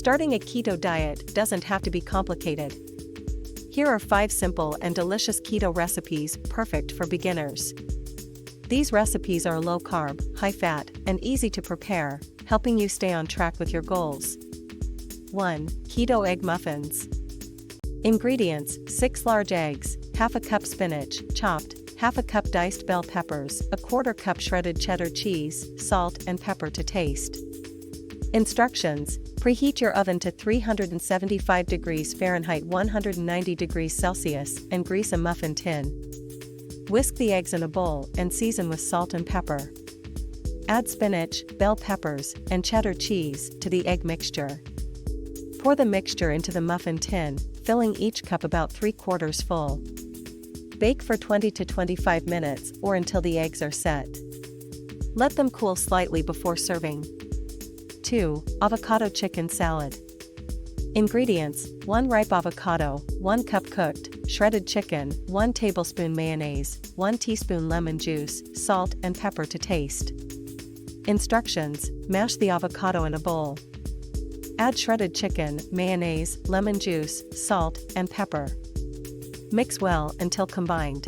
Starting a keto diet doesn't have to be complicated. Here are 5 simple and delicious keto recipes perfect for beginners. These recipes are low carb, high fat, and easy to prepare, helping you stay on track with your goals. 1. Keto egg muffins. Ingredients: 6 large eggs, half a cup spinach, chopped, half a cup diced bell peppers, a quarter cup shredded cheddar cheese, salt and pepper to taste. Instructions: preheat your oven to 375 degrees Fahrenheit 190 degrees Celsius and grease a muffin tin. Whisk the eggs in a bowl and season with salt and pepper. Add spinach, bell peppers, and cheddar cheese to the egg mixture. Pour the mixture into the muffin tin, filling each cup about 3/4 full. Bake for 20 to 25 minutes or until the eggs are set. Let them cool slightly before serving. 2. Avocado chicken salad. Ingredients: 1 ripe avocado, 1 cup cooked, shredded chicken, 1 tablespoon mayonnaise, 1 teaspoon lemon juice, salt and pepper to taste. Instructions: mash the avocado in a bowl. Add shredded chicken, mayonnaise, lemon juice, salt, and pepper. Mix well until combined.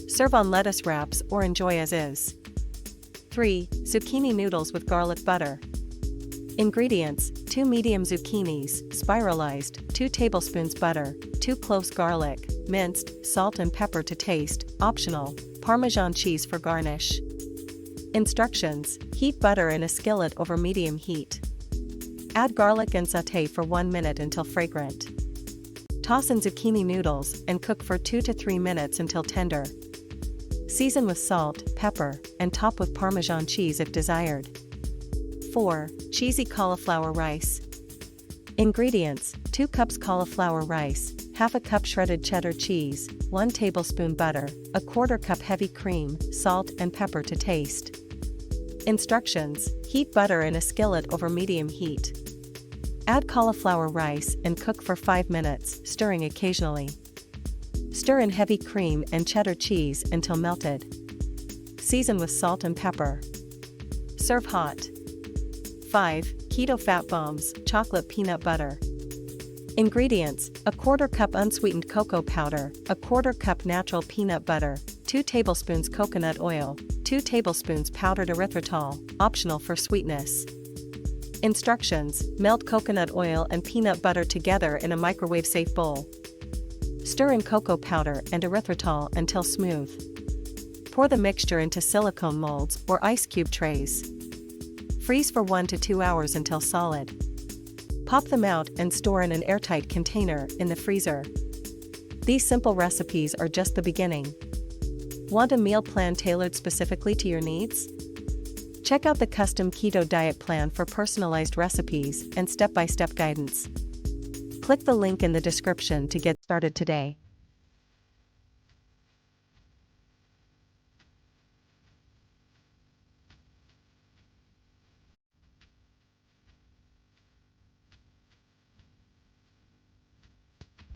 Serve on lettuce wraps or enjoy as is. 3. Zucchini noodles with garlic butter. Ingredients: 2 medium zucchinis, spiralized, 2 tablespoons butter, 2 cloves garlic, minced, salt and pepper to taste, optional, Parmesan cheese for garnish. Instructions: heat butter in a skillet over medium heat. Add garlic and sauté for 1 minute until fragrant. Toss in zucchini noodles and cook for 2 to 3 minutes until tender. Season with salt, pepper, and top with Parmesan cheese if desired. 4. Cheesy cauliflower rice. Ingredients: 2 cups cauliflower rice, half a cup shredded cheddar cheese, 1 tablespoon butter, a quarter cup heavy cream, salt and pepper to taste. Instructions: heat butter in a skillet over medium heat. Add cauliflower rice and cook for 5 minutes, stirring occasionally. Stir in heavy cream and cheddar cheese until melted. Season with salt and pepper. Serve hot. 5. Keto fat bombs, chocolate peanut butter. Ingredients: a quarter cup unsweetened cocoa powder, a quarter cup natural peanut butter, 2 tablespoons coconut oil, 2 tablespoons powdered erythritol, optional for sweetness. Instructions: melt coconut oil and peanut butter together in a microwave-safe bowl. Stir in cocoa powder and erythritol until smooth. Pour the mixture into silicone molds or ice cube trays. Freeze for 1 to 2 hours until solid. Pop them out and store in an airtight container in the freezer. These simple recipes are just the beginning. Want a meal plan tailored specifically to your needs? Check out the custom keto diet plan for personalized recipes and step-by-step guidance. Click the link in the description to get started today.